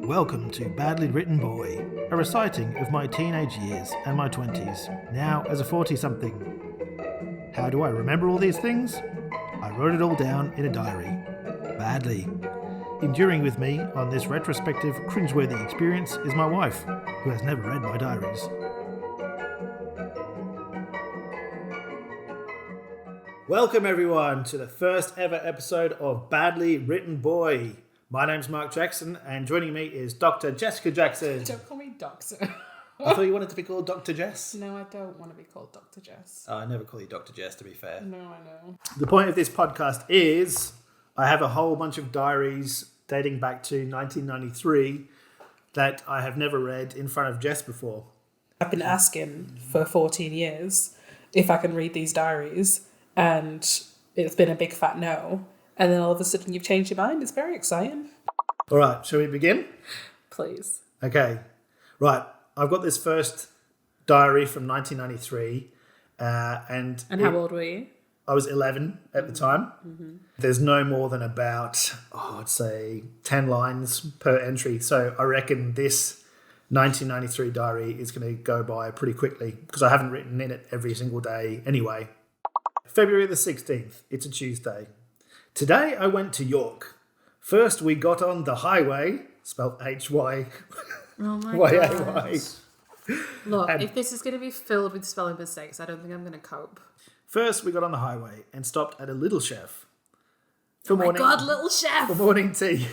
Welcome to Badly Written Boy, a reciting of my teenage years and my 20s, now as a 40-something. How do I remember all these things? I wrote it all down in a diary. Badly. Enduring with me on this retrospective, cringeworthy experience is my wife, who has never read my diaries. Welcome everyone to the first ever episode of Badly Written Boy. My name's Mark Jackson, and joining me is Dr. Jessica Jackson. Don't call me doctor. I thought you wanted to be called Dr. Jess. No, I don't want to be called Dr. Jess. I never call you Dr. Jess, to be fair. No, I know. The point of this podcast is I have a whole bunch of diaries dating back to 1993 that I have never read in front of Jess before. I've been asking for 14 years if I can read these diaries, and it's been a big fat no. And then all of a sudden you've changed your mind. It's very exciting. All right, shall we begin? Please. Okay. Right, I've got this first diary from 1993. And how old were you? I was 11 at the time. Mm-hmm. There's no more than about, I'd say 10 lines per entry. So I reckon this 1993 diary is going to go by pretty quickly because I haven't written in it every single day anyway. February the 16th. It's a Tuesday. Today I went to York. First we got on the highway, spelled H-Y. Oh my Y-A-Y. Look, if this is going to be filled with spelling mistakes, I don't think I'm going to cope. First we got on the highway and stopped at a Little Chef. Oh my God, Little Chef! For morning tea.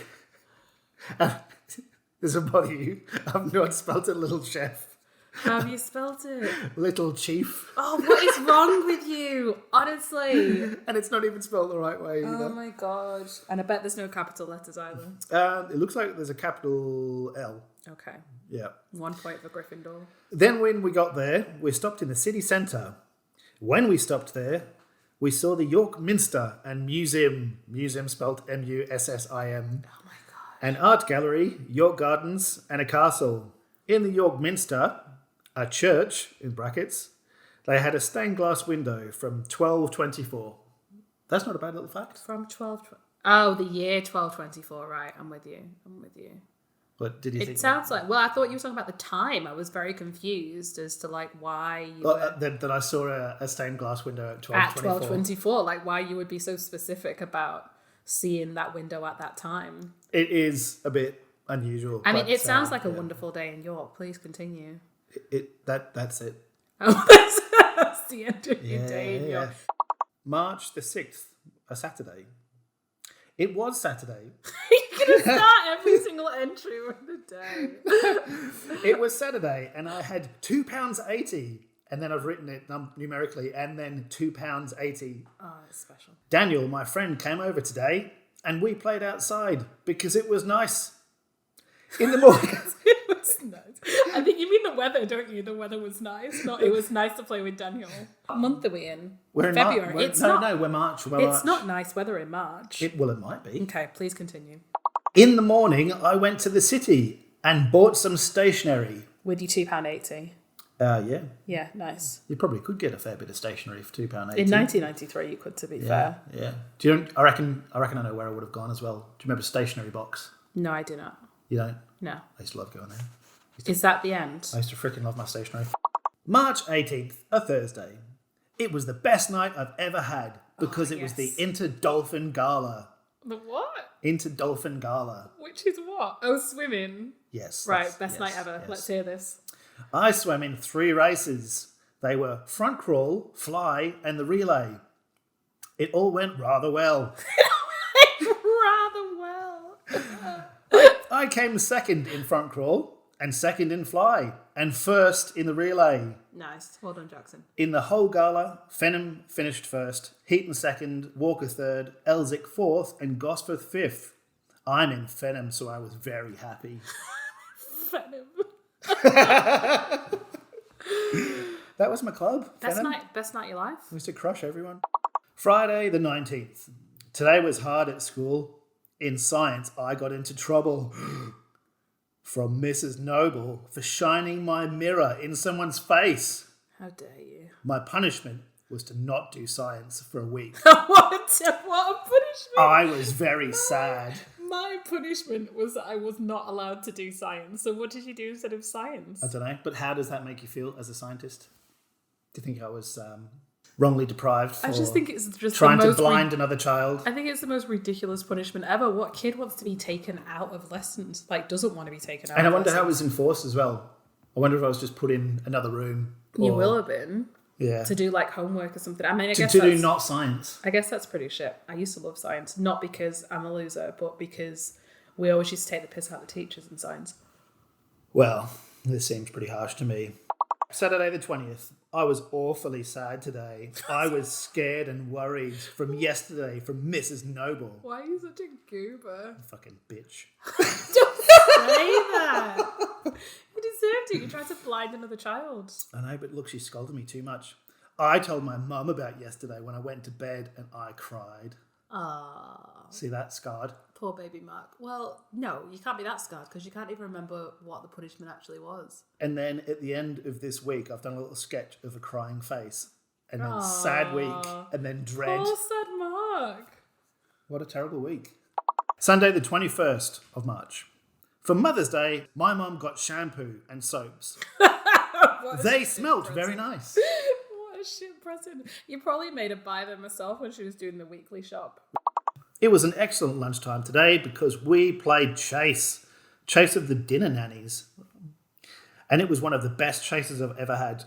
This will bother you. I've not spelt it Little Chef. How have you spelt it? Little Chief. Oh, what is wrong with you? Honestly. And it's not even spelled the right way either. Oh my God. And I bet there's no capital letters either. It looks like there's a capital L. Okay. Yeah. 1 point for Gryffindor. Then when we got there, we stopped in the city centre. When we stopped there, we saw the York Minster and Museum spelled M-U-S-S-I-M. Oh my God. An art gallery, York Gardens, and a castle. In the York Minster, a church, in brackets, they had a stained glass window from 1224. That's not a bad little fact. From 12... Oh, the year 1224, right. I'm with you. But did you think... It sounds like... Well, I thought you were talking about the time. I was very confused as to, like, why you that I saw a stained glass window at 1224. At 1224, like, why you would be so specific about seeing that window at that time. It is a bit unusual. I mean, it sounds like a wonderful day in York. Please continue. That's it. Oh, that's the end of your day in York. March the 6th, a Saturday. It was Saturday. You're going to start every single entry with the day. It was Saturday, and I had £2.80, and then I've written it numerically, and then £2.80. Oh, that's special. Daniel, my friend, came over today, and we played outside because it was nice. In the morning. It was nice. I think you mean the weather, don't you? The weather was nice. Not it was nice to play with Daniel. What month are we in? We're in February. We're March. It's not nice weather in March. It might be. Okay, please continue. In the morning, I went to the city and bought some stationery. With your £2.80. Yeah. Yeah, nice. You probably could get a fair bit of stationery for £2.80. In 1993, you could, to be fair. Yeah. Do you? I reckon I know where I would have gone as well. Do you remember Stationery Box? No, I do not. You don't? No. I used to love going there. Is that the end? I used to freaking love my stationery. March 18th, a Thursday. It was the best night I've ever had because it was the Inter-Dolphin Gala. The what? Inter-Dolphin Gala. Which is what? Oh, swimming. Yes. Right, best night ever. Yes. Let's hear this. I swam in 3 races. They were front crawl, fly, and the relay. It all went rather well. Rather well. I came second in front crawl and second in fly and first in the relay. Nice. Well done, Jackson. In the whole gala, Fenham finished first, Heaton second, Walker third, Elzick fourth, and Gosforth fifth. I'm in Fenham, so I was very happy. Fenham. That was my club. Best Fenham. night of your life. I used to crush everyone. Friday the 19th. Today was hard at school. In science, I got into trouble from Mrs. Noble for shining my mirror in someone's face. How dare you? My punishment was to not do science for a week. What a punishment! I was very sad. My punishment was that I was not allowed to do science. So what did you do instead of science? I don't know. But how does that make you feel as a scientist? Do you think I was wrongly deprived for I just think it's just trying the to most blind another child? I think it's the most ridiculous punishment ever. What kid wants to be taken out of lessons? Like, doesn't want to be taken out And I of wonder how it lessons? was enforced as well. I wonder if I was just put in another room. You or- will have been. Yeah. To do like homework or something. I mean, I guess To do that's- not science. I guess that's pretty shit. I used to love science, not because I'm a loser, but because we always used to take the piss out of the teachers in science. Well, this seems pretty harsh to me. Saturday the 20th. I was awfully sad today. I was scared and worried from yesterday from Mrs. Noble. Why are you such a goober? Fucking bitch. Don't say that. You deserved it. You tried to blind another child. I know, but look, she scolded me too much. I told my mum about yesterday when I went to bed and I cried. Ah, See that, scarred? poor baby Mark. Well, no, you can't be that scarred because you can't even remember what the punishment actually was. And then at the end of this week, I've done a little sketch of a crying face. And then sad week. And then dread. Poor sad Mark. What a terrible week. Sunday the 21st of March. For Mother's Day, my mum got shampoo and soaps. They smelt very nice. What a shit present. You probably made her buy them herself when she was doing the weekly shop. It was an excellent lunchtime today because we played Chase of the Dinner Nannies. And it was one of the best chases I've ever had.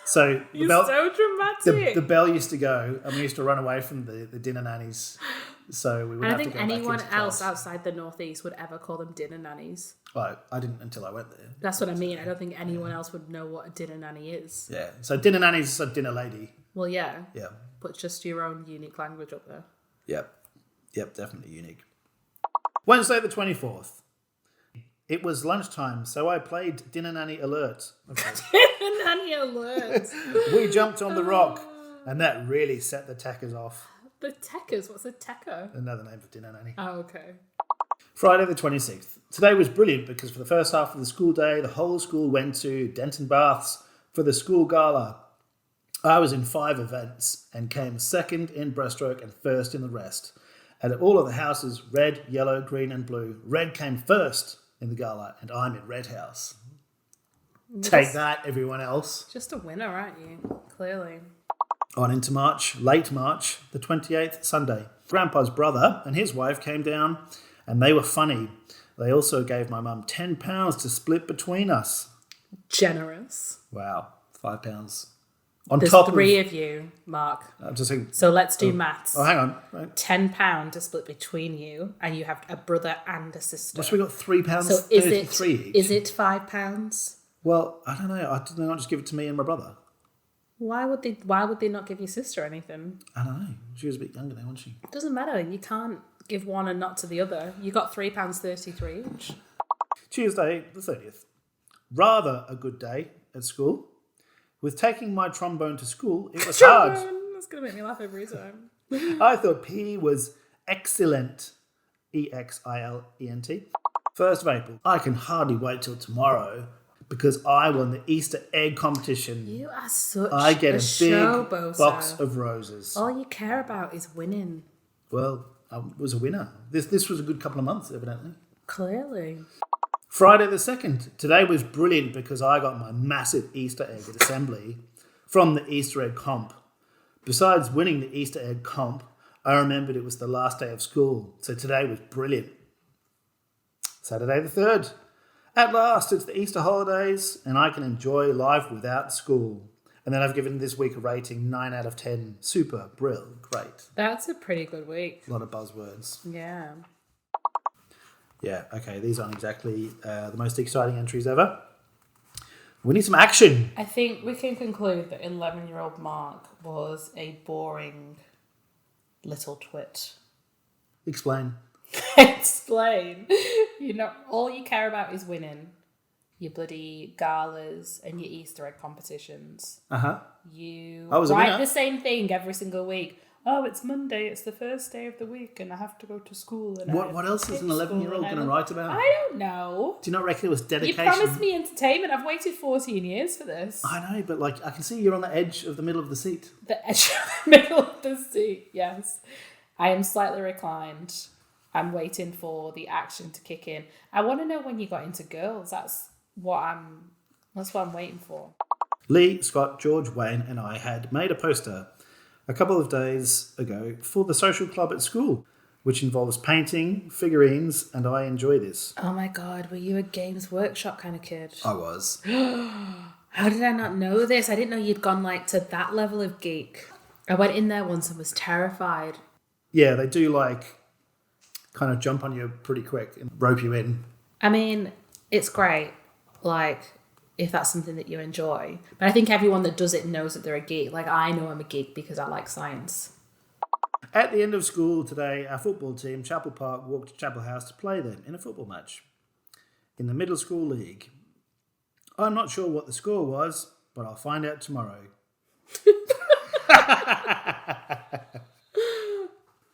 So You're so dramatic. the bell used to go and we used to run away from the dinner nannies. So we would I have think to go back anyone into else class. outside the Northeast would ever call them dinner nannies. Oh, I didn't until I went there. That's what I mean. I don't think anyone else would know what a dinner nanny is. Yeah. So dinner nannies is a dinner lady. Well, yeah, Yeah. but just your own unique language up there. Yep, definitely unique. Wednesday the 24th. It was lunchtime, so I played Dinner Nanny Alert. Okay. Dinner nanny alert. We jumped on the rock, and that really set the tackers off. The techers. What's a tecker? Another name for Dinner Nanny. Oh, okay. Friday the 26th. Today was brilliant because for the first half of the school day, the whole school went to Denton Baths for the school gala. I was in 5 events and came second in breaststroke and first in the rest. And at all of the houses, red, yellow, green and blue. Red came first in the gala and I'm in red house. Take that, everyone else. Just a winner, aren't you? Clearly. On into March, late March, the 28th, Sunday. Grandpa's brother and his wife came down and they were funny. They also gave my mum £10 to split between us. Generous. Wow, £5. On There's top 3 of... of you, Mark. I'm just saying... So let's do maths. Oh, hang on. Right. £10 to split between you, and you have a brother and a sister. So we got £3, So is 33 it each. is it £5? Well, I don't know. Did they not just give it to me and my brother? Why would they not give your sister anything? I don't know. She was a bit younger then, wasn't she? It doesn't matter. You can't give one and not to the other. You got £3.33 each. Tuesday, the 30th. Rather a good day at school. With taking my trombone to school, it was hard. That's gonna make me laugh every time. I thought PE was excellent. EXILENT. 1st of April. I can hardly wait till tomorrow because I won the Easter egg competition. You are such I get a big showboater. box of roses. All you care about is winning. Well, I was a winner. This was a good couple of months, evidently. Clearly. Friday the 2nd. Today was brilliant because I got my massive Easter egg at assembly from the Easter egg comp. Besides winning the Easter egg comp, I remembered it was the last day of school, so today was brilliant. Saturday the 3rd. At last, it's the Easter holidays and I can enjoy life without school. And then I've given this week a rating 9 out of 10. Super, brill, great. That's a pretty good week. A lot of buzzwords. Yeah. Yeah, okay, these aren't exactly the most exciting entries ever. We need some action. I think we can conclude that 11-year-old Mark was a boring little twit. Explain. Explain. You know, all you care about is winning. Your bloody galas and your Easter egg competitions. Uh-huh. You I was a write winner. the same thing every single week. Oh, it's Monday, it's the first day of the week and I have to go to school. And What else is an 11-year-old going to write about? I don't know. Do you not reckon it was You dedication? promised me entertainment. I've waited 14 years for this. I know, but like I can see you're on the edge of the middle of the seat. The edge of the middle of the seat, yes. I am slightly reclined. I'm waiting for the action to kick in. I want to know when you got into girls. That's what I'm waiting for. Lee, Scott, George, Wayne and I had made a poster a couple of days ago for the social club at school, which involves painting, figurines, and I enjoy this. Oh my God, were you a Games Workshop kind of kid? I was. How did I not know this? I didn't know you'd gone like to that level of geek. I went in there once and was terrified. Yeah, they do like kind of jump on you pretty quick and rope you in. I mean, it's great, like, if that's something that you enjoy. But I think everyone that does it knows that they're a geek. Like, I know I'm a geek because I like science. At the end of school today, our football team, Chapel Park, walked to Chapel House to play them in a football match in the middle school league. I'm not sure what the score was, but I'll find out tomorrow.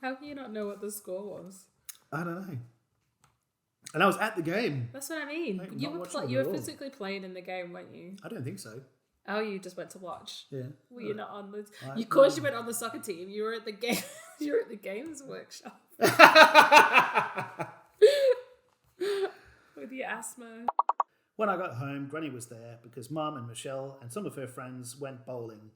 How can you not know what the score was? I don't know. And I was at the game. That's what I mean. Like, You not were watching you it were at all. physically playing in the game, weren't you? I don't think so. Oh, you just went to watch. Yeah. Were you not on the? I- Of course, you went on the soccer team. You were at the game. You were at the Games Workshop with your asthma. When I got home, Granny was there because Mum and Michelle and some of her friends went bowling.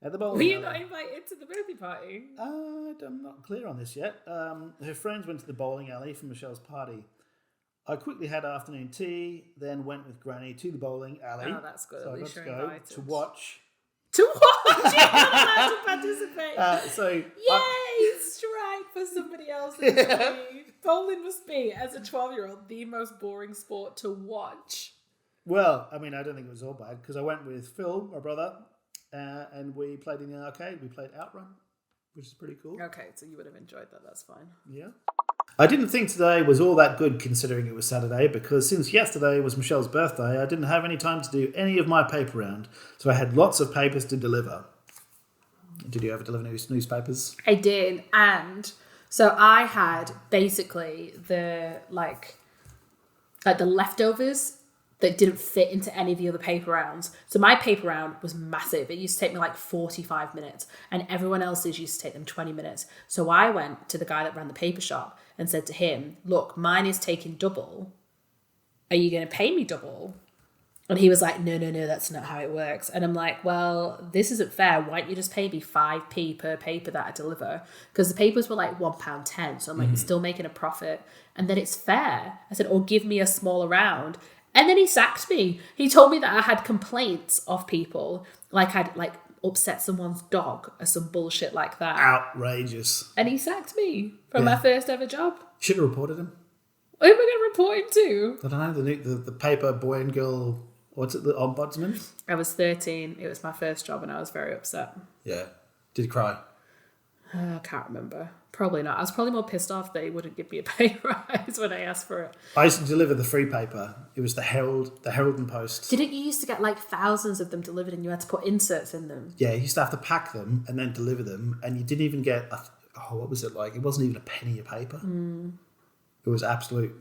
At the bowling Were you alley- not invited to the birthday party? I'm not clear on this yet. Her friends went to the bowling alley for Michelle's party. I quickly had afternoon tea, then went with Granny to the bowling alley. Oh, that's good. So At I got least to you're go invited. to watch. To watch? You're not allowed to participate. Yay! Strike for somebody else's team. Bowling must be, as a 12-year-old, the most boring sport to watch. Well, I mean, I don't think it was all bad because I went with Phil, my brother, and we played in the arcade. We played Outrun, which is pretty cool. Okay, so you would have enjoyed that. That's fine. Yeah. I didn't think today was all that good considering it was Saturday because since yesterday was Michelle's birthday, I didn't have any time to do any of my paper round. So I had lots of papers to deliver. Did you ever deliver newspapers? I did, and so I had basically the like the leftovers that didn't fit into any of the other paper rounds. So my paper round was massive. It used to take me like 45 minutes, and everyone else's used to take them 20 minutes. So I went to the guy that ran the paper shop and said to him, "Look, mine is taking double. Are you going to pay me double?" And he was like, no, that's not how it works. And I'm like, well, this isn't fair. Why don't you just pay me 5p per paper that I deliver? Because the papers were like £1.10. So I'm like, you're still making a profit. And then it's fair. I said, or give me a smaller round. And then he sacked me. He told me that I had complaints of people. Like I'd like upset someone's dog or some bullshit like that. Outrageous. And he sacked me from my first ever job. Should have reported him. Who am I going to report him to? I don't know, the paper boy and girl, what's it, the ombudsman? I was 13. It was my first job and I was very upset. Yeah. Did you cry? I can't remember. Probably not. I was probably more pissed off they wouldn't give me a pay rise when I asked for it. I used to deliver the free paper. It was the Herald and Post. Didn't you used to get like thousands of them delivered and you had to put inserts in them? Yeah, you used to have to pack them and then deliver them, and you didn't even get, what was it like? It wasn't even a penny a paper. It was absolute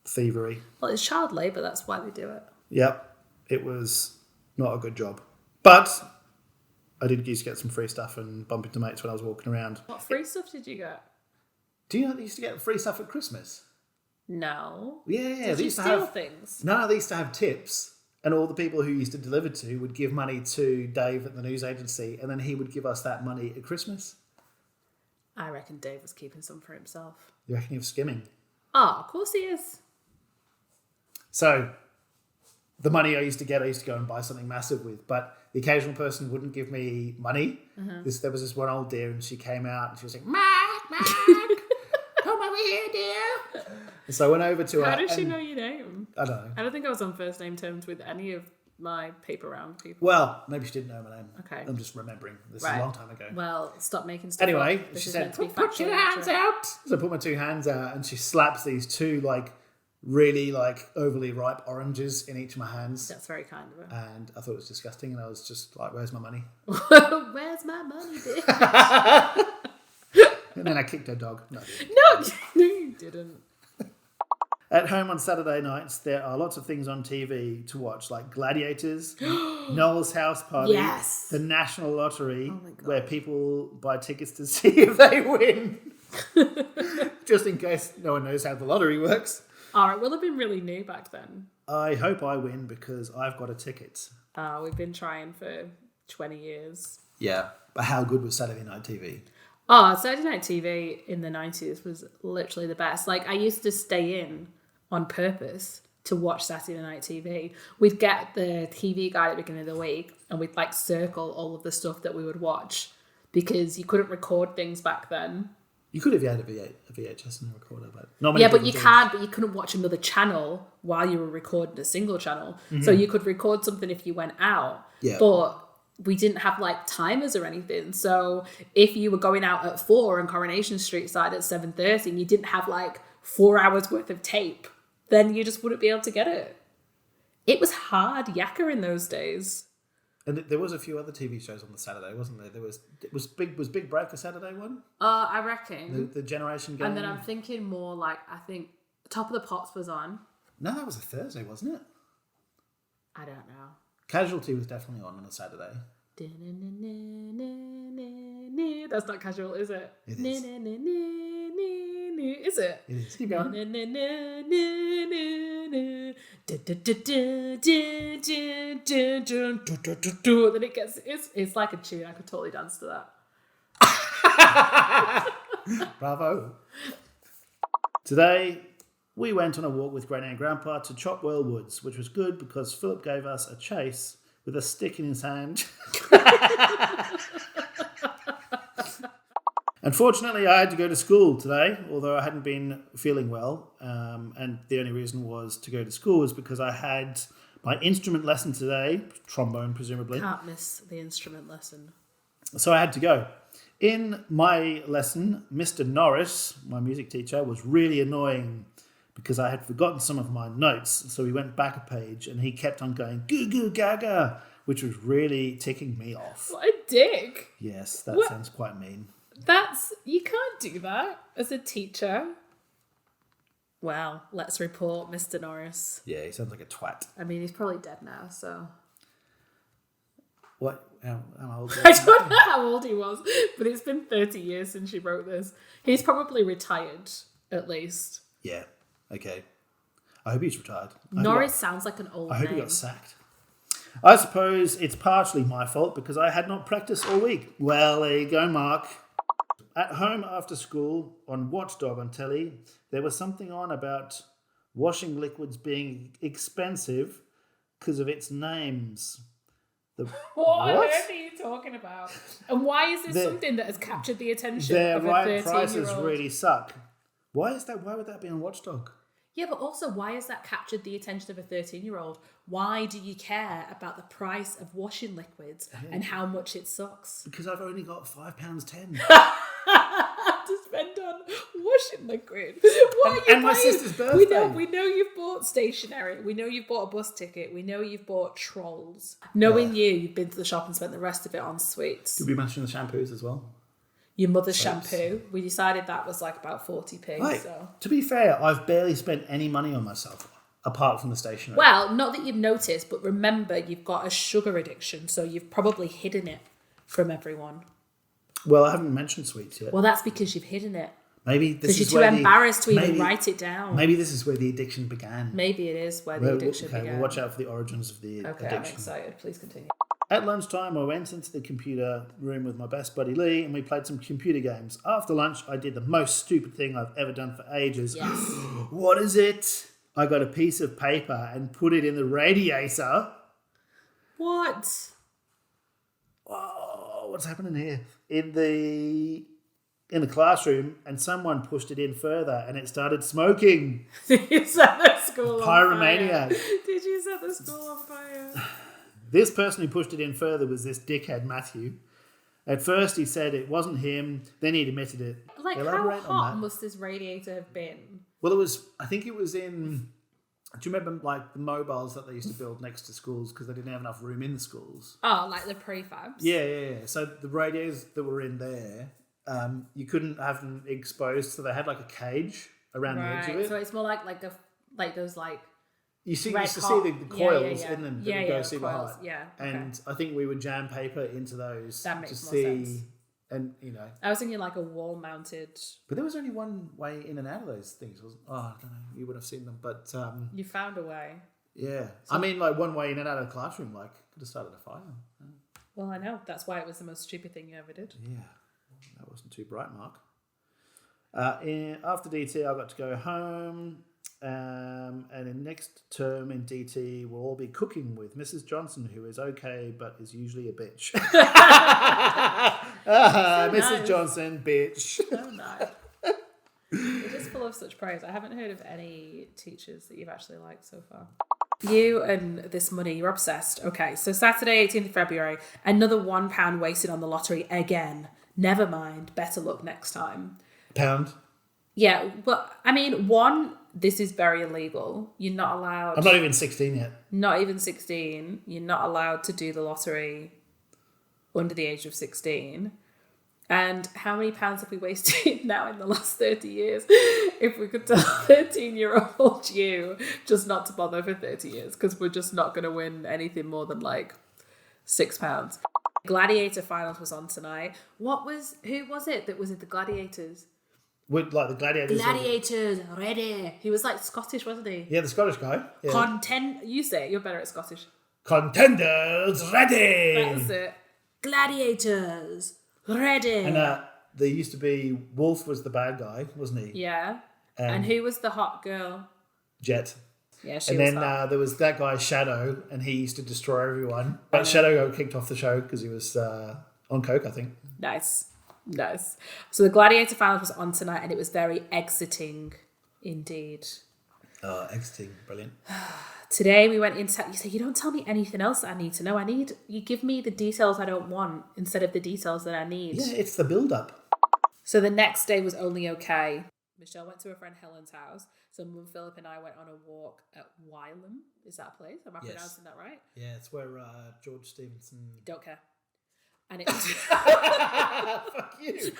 thievery. Well, it's child labour. That's why they do it. Yep, it was not a good job. But I did used to get some free stuff and bump into mates when I was walking around. What free stuff did you get? Do you know they used to get free stuff at Christmas? No. Yeah, Did they you used to steal have things? No, they used to have tips, and all the people who used to deliver to would give money to Dave at the news agency, and then he would give us that money at Christmas. I reckon Dave was keeping some for himself. You reckon he was skimming? Oh, of course he is. So, the money I used to go and buy something massive with, but the occasional person wouldn't give me money. There was this one old dear, and she came out and she was like, Mark, come over here, dear. And so I went over to her. How did she and- know your name? I don't know. I don't think I was on first name terms with any of my paper round people. Well, maybe she didn't know my name. Okay. I'm just remembering. This is Right. a long time ago. Well, stop making stuff Anyway, up. This she is said, meant to be put your factual hands nature. out. So I put my two hands out and she slaps these two really overly ripe oranges in each of my hands. That's very kind of her. And I thought it was disgusting, and I was just like, where's my money? Where's my money, bitch? And then I kicked her dog. No, I didn't. No, you didn't. At home on Saturday nights, there are lots of things on TV to watch, like Gladiators, Noel's House Party, Yes. the National Lottery, Oh my God. where people buy tickets to see if they win, Just in case no one knows how the lottery works. All right, we'll have been really new back then. I hope I win because I've got a ticket. We've been trying for 20 years. Yeah. But how good was Saturday Night TV? Oh, Saturday Night TV in the 90s was literally the best. Like, I used to stay in on purpose to watch Saturday Night TV. We'd get the TV guide at the beginning of the week and we'd like circle all of the stuff that we would watch because you couldn't record things back then. You could have had a VHS and a recorder, but not many Yeah, but people you do. can't. But you couldn't watch another channel while you were recording a single channel. So you could record something if you went out. Yeah. But we didn't have like timers or anything. So if you were going out at 4 and Coronation Street started at 7:30 and you didn't have like 4 hours worth of tape, then you just wouldn't be able to get it. It was hard yakka in those days. And there was a few other TV shows on the Saturday, wasn't there? Was Big Break a Saturday one? I reckon. The Generation Game. And then I'm thinking more like, I think Top of the Pops was on. No, that was a Thursday, wasn't it? I don't know. Casualty was definitely on a Saturday. That's not casual, is it? It is. Is it? It is. Keep going. Then it gets, it's like a tune. I could totally dance to that. Bravo. Today, we went on a walk with Granny and Grandpa to Chopwell Woods, which was good because Philip gave us a chase with a stick in his hand. Unfortunately, I had to go to school today, although I hadn't been feeling well. And the only reason was to go to school was because I had my instrument lesson today, trombone presumably. Can't miss the instrument lesson. So I had to go. In my lesson, Mr. Norris, my music teacher, was really annoying because I had forgotten some of my notes. So we went back a page and he kept on going, goo goo gaga, which was really ticking me off. What a dick. Yes, that sounds quite mean. You can't do that as a teacher. Well, let's report Mr. Norris. Yeah, he sounds like a twat. I mean, he's probably dead now, so. What? How old is he? I don't know how old he was, but it's been 30 years since she wrote this. He's probably retired, at least. Yeah, okay. I hope he's retired. Norris sounds like an old I hope name. he got sacked. I suppose it's partially my fault because I had not practiced all week. Well, there you go, Mark. At home after school, on Watchdog on telly, there was something on about washing liquids being expensive because of its names. What on earth are you talking about? And why is this something that has captured the attention of a 13-year-old? Their prices really suck. Why is that? Why would that be on Watchdog? Yeah, but also, why has that captured the attention of a 13-year-old? Why do you care about the price of washing liquids and how much it sucks? Because I've only got £5.10. To spend on washing liquid. What are you and my buying? sister's birthday. We know you've bought stationery. We know you've bought a bus ticket. We know you've bought trolls. Knowing you've been to the shop and spent the rest of it on sweets. Did we mention the shampoos as well? Your mother's shampoo. We decided that was like about 40p. Right. So. To be fair, I've barely spent any money on myself apart from the stationery. Well, not that you've noticed, but remember you've got a sugar addiction, so you've probably hidden it from everyone. Well, I haven't mentioned sweets yet. Well, that's because you've hidden it. Maybe this Because is you're where too embarrassed to even write it down. Maybe this is where the addiction began. Maybe it is where the addiction began. We'll watch out for the origins of the Okay, addiction. I'm excited. Please continue. At lunchtime, I went into the computer room with my best buddy Lee and we played some computer games. After lunch, I did the most stupid thing I've ever done for ages. Yes. What is it? I got a piece of paper and put it in the radiator. What? Oh, what's happening here? In the classroom, and someone pushed it in further and it started smoking. Did you set the school on Pyromaniac. fire? Did you set the school on fire? This person who pushed it in further was this dickhead Matthew. At first he said it wasn't him, then he admitted it. Like, Elaborate how on hot that. must this radiator have been? Well, I think it was in, do you remember like the mobiles that they used to build next to schools because they didn't have enough room in the schools? Oh, like the prefabs? Yeah. So the radiators that were in there, you couldn't have them exposed, so they had like a cage around the edge of it. So it's more like those like You used to red see hot. the coils Yeah. in them that Yeah, would go yeah, super coils. hot. Yeah, okay. And I think we would jam paper into those That makes to more see sense. And, I was thinking like a wall-mounted... But there was only one way in and out of those things. Wasn't? Oh, I don't know. You would have seen them. But, You found a way. yeah. I mean, like one way in and out of the classroom, like could have started a fire. Well, I know. That's why it was the most stupid thing you ever did. Yeah. That wasn't too bright, Mark. After DT, I got to go home. And in next term in DT, we'll all be cooking with Mrs. Johnson, who is okay, but is usually a bitch. Mrs. Nice. Johnson, bitch. So nice. You're just full of such praise. I haven't heard of any teachers that you've actually liked so far. You and this money, you're obsessed. Okay, so Saturday, 18th of February, another £1 wasted on the lottery again. Never mind, better luck next time. Pound. Yeah, well, I mean, this is very illegal. You're not allowed... I'm not even 16 yet. Not even 16. You're not allowed to do the lottery under the age of 16. And how many pounds have we wasted now in the last 30 years? If we could tell 13-year-old you just not to bother for 30 years, because we're just not going to win anything more than like £6. Gladiator finals was on tonight. Who was it that was at the Gladiators? With like the gladiators. Gladiators, ready. He was like Scottish, wasn't he? Yeah, the Scottish guy. Yeah. You say it, you're better at Scottish. Contenders ready. That's it. Gladiators, ready. And there used to be Wolf was the bad guy, wasn't he? Yeah. And who was the hot girl? Jet. Yeah, she and was then hot. there was that guy Shadow, and he used to destroy everyone. But Shadow got kicked off the show because he was on coke, I think. Nice. So the Gladiator finals was on tonight, and it was very exiting indeed. Oh, exiting, brilliant. Today we went into... You say, you don't tell me anything else that I need to know. You give me the details I don't want instead of the details that I need. Yeah, it's the build-up. So the next day was only okay. Michelle went to her friend Helen's house. So Mum Philip and I went on a walk at Wylam. Is that a place? Am I pronouncing that right? Yeah, it's where George Stevenson... Don't care. And it was... Fuck you.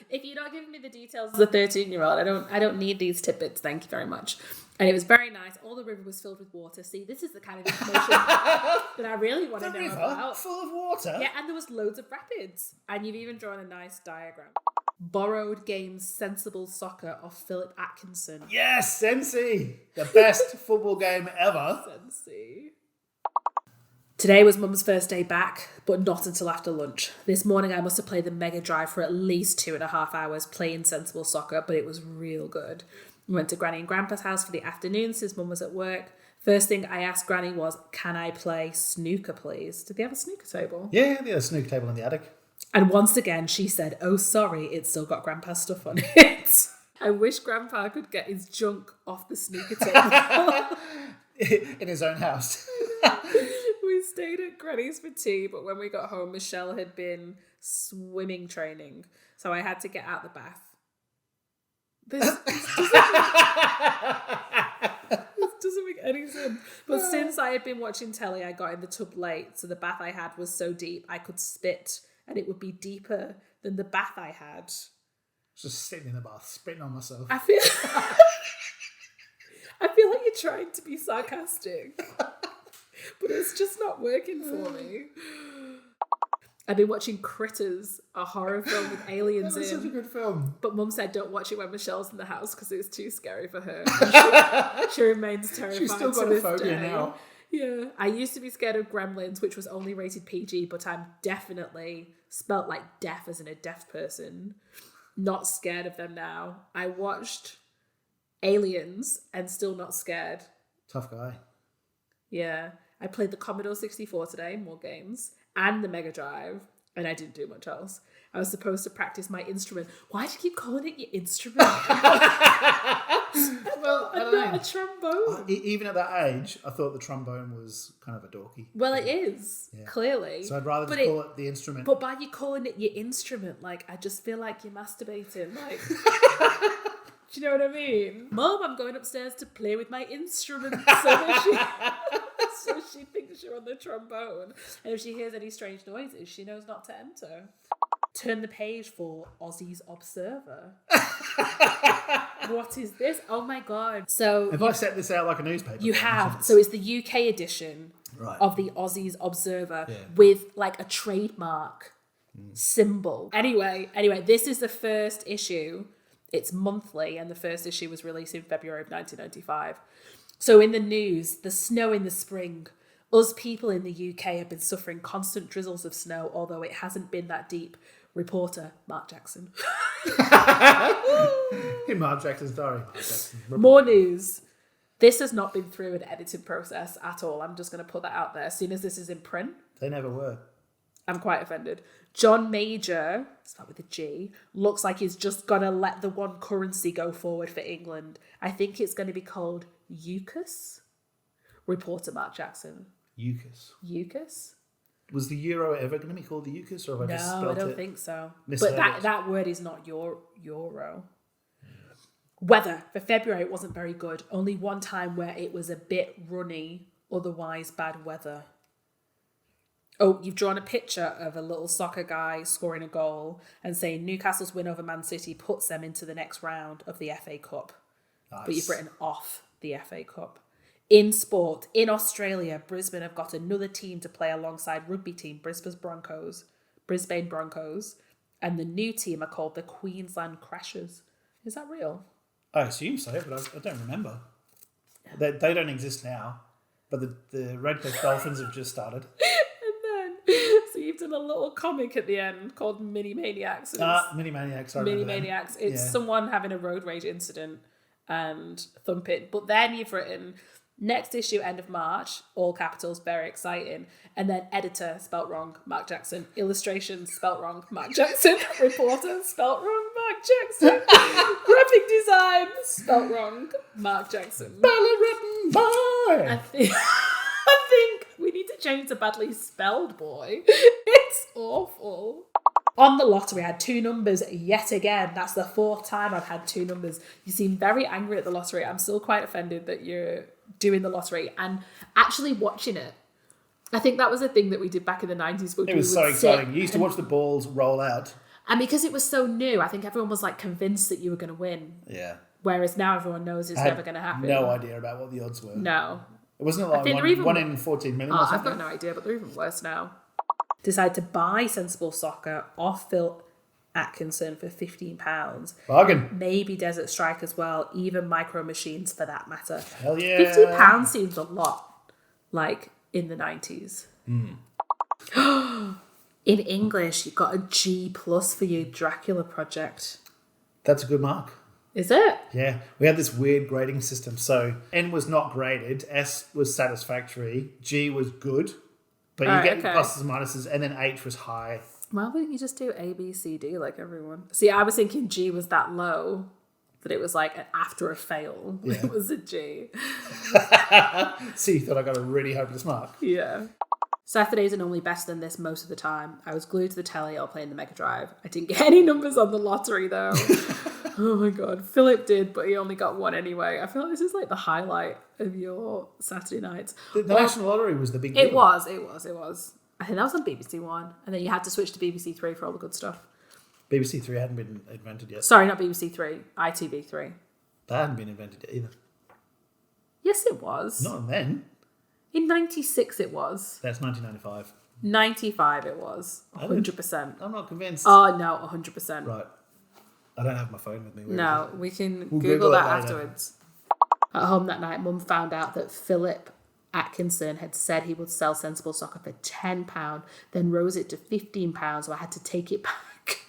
If you're not giving me the details as a 13-year-old, I don't need these tidbits. Thank you very much. And it was very nice. All the river was filled with water. See, this is the kind of information that I really want to know about. Full of water? Yeah, and there was loads of rapids. And you've even drawn a nice diagram. Borrowed Games Sensible Soccer of Philip Atkinson. Yes, Sensi. The best football game ever. Sensi. Today was Mum's first day back, but not until after lunch. This morning I must have played the Mega Drive for at least 2.5 hours playing sensible soccer, but it was real good. We went to Granny and Grandpa's house for the afternoon since Mum was at work. First thing I asked Granny was, can I play snooker, please? Did they have a snooker table? Yeah, they had a snooker table in the attic. And once again, she said, oh, sorry, it's still got Grandpa's stuff on it. I wish Grandpa could get his junk off the snooker table. In his own house. We stayed at Granny's for tea, but when we got home, Michelle had been swimming training, so I had to get out the bath. This doesn't make any sense. But since I had been watching telly, I got in the tub late, so the bath I had was so deep I could spit, and it would be deeper than the bath I had. Just sitting in the bath, spitting on myself. I feel like you're trying to be sarcastic. But it's just not working for me. I've been watching Critters, a horror film with aliens in. That's such a good film. But Mum said don't watch it when Michelle's in the house because it's too scary for her. She remains terrified. She's still got to a this phobia day. now. Yeah. I used to be scared of Gremlins, which was only rated PG, but I'm definitely spelt like deaf as in a deaf person. Not scared of them now. I watched Aliens and still not scared. Tough guy. Yeah. I played the Commodore 64 today, more games, and the Mega Drive, and I didn't do much else. I was supposed to practice my instrument. Why do you keep calling it your instrument? Well, I don't know. A trombone. Even at that age, I thought the trombone was kind of a dorky. Well, it is, clearly. So I'd rather just call it the instrument. But by you calling it your instrument, like, I just feel like you're masturbating. Like, do you know what I mean? Mum, I'm going upstairs to play with my instrument. So she thinks you're on the trombone. And if she hears any strange noises, she knows not to enter. Turn the page for Aussie's Observer. What is this? Oh my God. So have I set this out like a newspaper? you have. So it's the UK edition of the Aussie's Observer with like a trademark symbol. Anyway, this is the first issue. It's monthly, and the first issue was released in February of 1995. So in the news, the snow in the spring. Us people in the UK have been suffering constant drizzles of snow, although it hasn't been that deep. Reporter, Mark Jackson. In Mark Jackson's diary. Mark Jackson. More news. This has not been through an editing process at all. I'm just going to put that out there. As soon as this is in print, They never were. I'm quite offended. John Major, start with a G, looks like he's just going to let the one currency go forward for England. I think it's going to be called UCAS. Reporter Mark Jackson. UCAS? Was the euro ever going to be called the UCAS, or have I just spelled it? No, I don't think so. Misheard But it. that word is not euro. Weather for February, it wasn't very good. Only one time where it was a bit runny, otherwise bad weather. Oh, you've drawn a picture of a little soccer guy scoring a goal and saying Newcastle's win over Man City puts them into the next round of the FA Cup. Nice. But you've written off the FA Cup. In sport, in Australia, Brisbane have got another team to play alongside rugby team Brisbane Broncos, and the new team are called the Queensland Crashers. Is that real? I assume so, but I don't remember. They don't exist now, but the Red Coast Dolphins have just started. So you've done a little comic at the end called Mini Maniacs. Mini Maniacs. Mini Maniacs. It's someone having a road rage incident and thump it. But then you've written next issue, end of March, all capitals, very exciting. And then editor, spelt wrong, Mark Jackson. Illustrations, spelt wrong, Mark Jackson. Reporter, spelt wrong, Mark Jackson. Graphic design, spelt wrong, Mark Jackson. Badly written boy. I think we need to change to badly spelled boy. It's awful. On the lottery, I had 2 numbers yet again. That's the 4th time I've had 2 numbers. You seem very angry at the lottery. I'm still quite offended that you're doing the lottery and actually watching it. I think that was a thing that we did back in the 90s. It was so exciting. You used to watch the balls roll out. And because it was so new, I think everyone was like convinced that you were going to win. Yeah. Whereas now everyone knows it's never going to happen. No idea about what the odds were. No. It wasn't like one in 14 million or I've something. got no idea, but they're even worse now. Decided to buy Sensible Soccer off Phil Atkinson for £15. Bargain. Maybe Desert Strike as well, even Micro Machines for that matter. Hell yeah. £15 seems a lot, like in the 90s. In English, you got a G+ for your Dracula project. That's a good mark. Is it? Yeah. We had this weird grading system. So N was not graded, S was satisfactory, G was good, but you get pluses and minuses, and then H was high. Why wouldn't you just do A, B, C, D like everyone? See, I was thinking G was that low that it was like after a fail. Yeah. It was a G. So you thought I got a really hopeless mark. Yeah. Saturdays are normally better than this most of the time. I was glued to the telly or playing the Mega Drive. I didn't get any numbers on the lottery though. Oh my God. Philip did, but he only got one anyway. I feel like this is like the highlight of your Saturday nights. The National Lottery was the big deal. It was. I think that was on BBC One. And then you had to switch to BBC Three for all the good stuff. BBC Three hadn't been invented yet. Sorry, not BBC Three. ITV3. That hadn't been invented yet either. Yes, it was. Not then. In 96 it was. That's 1995. 95 it was. 100%. I'm not convinced. Oh, no, 100%. Right. I don't have my phone with me. No, we can Google that afterwards. At home that night, Mum found out that Philip Atkinson had said he would sell Sensible Soccer for £10, then rose it to £15, so I had to take it back.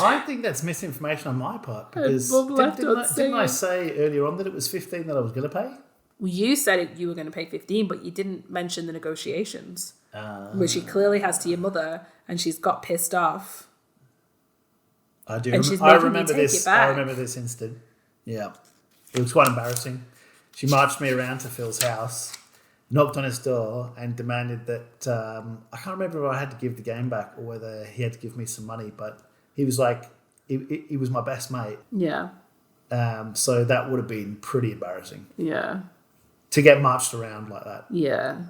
I think that's misinformation on my part, because didn't I say earlier on that it was 15 that I was going to pay? Well, you said you were going to pay 15, but you didn't mention the negotiations, which he clearly has to your mother, and she's got pissed off. I do. And I remember this. I remember this instant. Yeah, it was quite embarrassing. She marched me around to Phil's house, knocked on his door, and demanded that I can't remember if I had to give the game back or whether he had to give me some money. But he was like, he was my best mate. Yeah. So that would have been pretty embarrassing. Yeah. To get marched around like that. Yeah.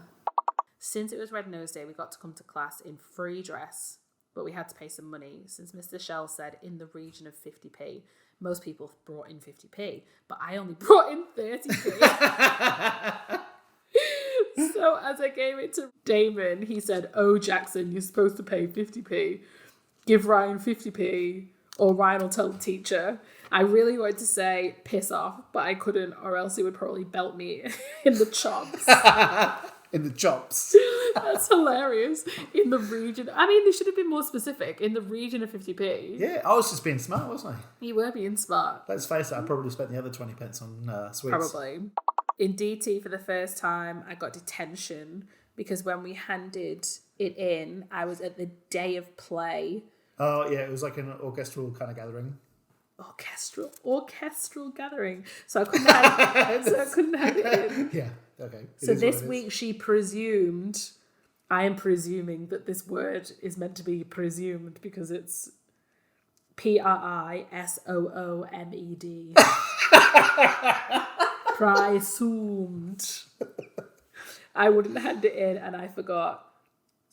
Since it was Red Nose Day, we got to come to class in free dress, but we had to pay some money since Mr. Shell said in the region of 50p. Most people brought in 50p, but I only brought in 30p. So as I gave it to Damon, he said, "Oh, Jackson, you're supposed to pay 50p." give Ryan 50p, or Ryan will tell the teacher. I really wanted to say piss off, but I couldn't, or else he would probably belt me in the chops. In the chops. That's hilarious. In the region. I mean, they should have been more specific. In the region of 50p. Yeah, I was just being smart, wasn't I? You were being smart. Let's face it, I probably spent the other 20 pence on sweets. Probably. In DT, for the first time, I got detention because when we handed it in, I was at the day of play. Oh, yeah, it was like an orchestral kind of gathering. Orchestral gathering. So I couldn't have it in. Yeah, okay. So this week she presumed, I am presuming that this word is meant to be presumed because it's PRISOOMED. Presumed. I wouldn't hand it in and I forgot.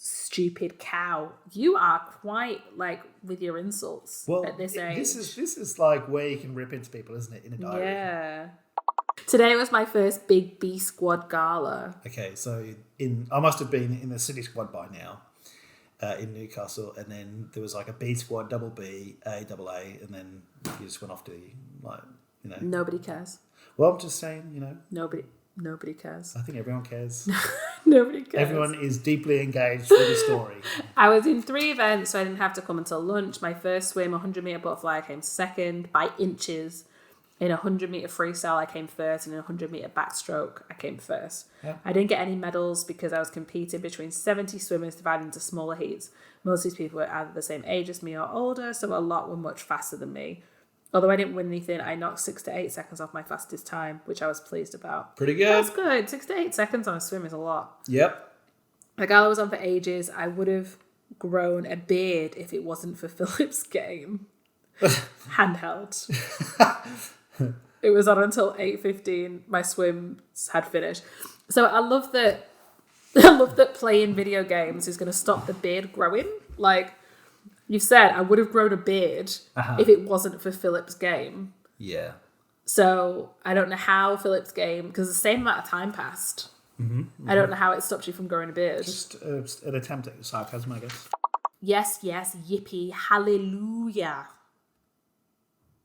Stupid cow. You are quite like with your insults at this age. This is like where you can rip into people, isn't it? In a diary. Yeah. Today was my first big B squad gala. Okay, so I must have been in the city squad by now, in Newcastle, and then there was like a B squad, double B, A, double A, and then you just went off to Nobody cares. Well, I'm just saying, Nobody cares. I think everyone cares. Nobody cares. Everyone is deeply engaged with the story. I was in 3 events, so I didn't have to come until lunch. My first swim, 100-metre butterfly, I came second by inches. In 100-metre freestyle, I came first. And in 100-metre backstroke, I came first. Yeah. I didn't get any medals because I was competing between 70 swimmers divided into smaller heats. Most of these people were either the same age as me or older, so a lot were much faster than me. Although I didn't win anything, I knocked 6 to 8 seconds off my fastest time, which I was pleased about. Pretty good. That's good. 6 to 8 seconds on a swim is a lot. Yep. The gala was on for ages. I would have grown a beard if it wasn't for Philip's game. Handheld. It was on until 8:15. My swims had finished. So I love that playing video games is going to stop the beard growing. Like, you've said, I would have grown a beard if it wasn't for Philip's game. Yeah. So I don't know how Philip's game, because the same amount of time passed. I don't know how it stopped you from growing a beard. Just an attempt at sarcasm, I guess. Yes, yippee, hallelujah.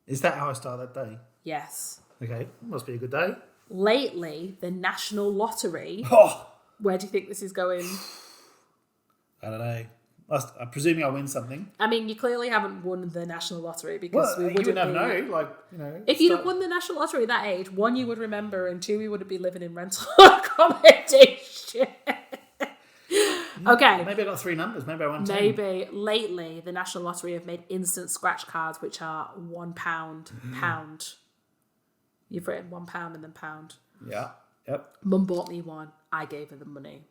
Is that how I start that day? Yes. Okay, must be a good day. Lately, the National Lottery. Oh! Where do you think this is going? I don't know. I'm presuming I win something. I mean, you clearly haven't won the National Lottery because we wouldn't have be... If you'd have won the National Lottery at that age, 1, you would remember, and 2, we would be living in rental accommodation. Okay. Maybe I got 3 numbers. Maybe I won 10. Maybe. Lately, the National Lottery have made instant scratch cards, which are £1 pound. You've written £1 and then pound. Yeah. Yep. Mum bought me one. I gave her the money.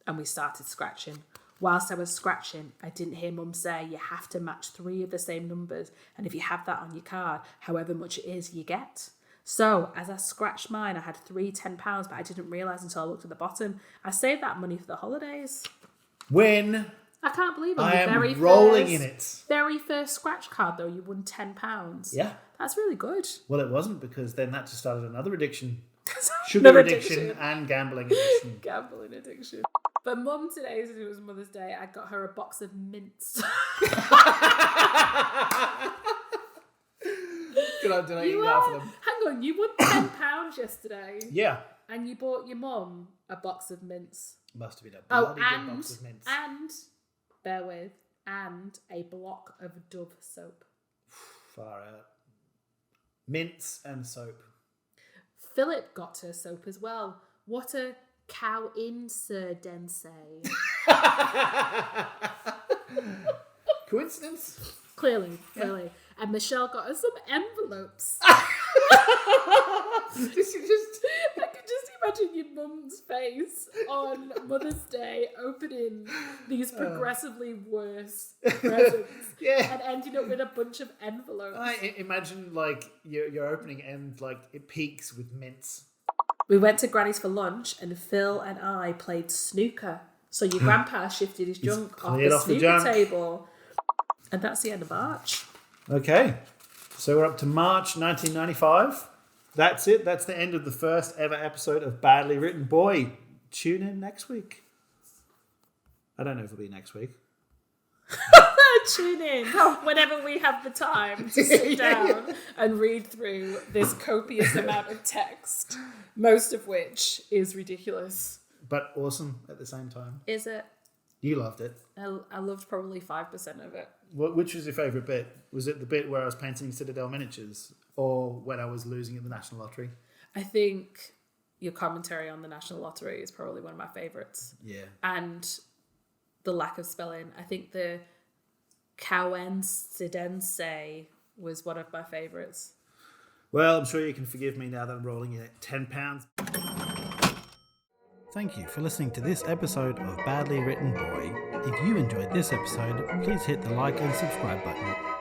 And we started scratching. Whilst I was scratching, I didn't hear Mum say you have to match 3 of the same numbers. And if you have that on your card, however much it is, you get. So, as I scratched mine, I had 3 £10, but I didn't realise until I looked at the bottom. I saved that money for the holidays. When I can't believe it. I am rolling in it. Very first scratch card, though, you won £10. Yeah. That's really good. Well, it wasn't, because then that just started another addiction. Sugar addiction and gambling addiction. Gambling addiction. But Mum today, since it was Mother's Day, I got her a box of mints. Did I eat that for them? Hang on, you won £10 yesterday. Yeah. And you bought your mum a box of mints. Must have been a bloody good box of mints. And, bear with, and a block of Dove soap. Far out. Mints and soap. Philip got her soap as well. What a coincidence. Coincidence? Clearly. And Michelle got her some envelopes. I could just imagine your mum's face on Mother's Day opening these progressively worse presents and ending up with a bunch of envelopes. I imagine like you're opening and like it peaks with mints. We went to Granny's for lunch and Phil and I played snooker. So your grandpa shifted his junk off the snooker table. And that's the end of March. Okay. So we're up to March 1995. That's it. That's the end of the first ever episode of Badly Written. Boy, tune in next week. I don't know if it'll be next week. Tune in whenever we have the time to sit down and read through this copious amount of text, most of which is ridiculous. But awesome at the same time. Is it? You loved it. I loved probably 5% of it. Which was your favourite bit? Was it the bit where I was painting Citadel miniatures, or when I was losing at the National Lottery? I think your commentary on the National Lottery is probably one of my favourites. Yeah. And the lack of spelling. I think the coincidence was one of my favourites. Well, I'm sure you can forgive me now that I'm rolling in at £10. Thank you for listening to this episode of Badly Written Boy. If you enjoyed this episode, please hit the like and subscribe button.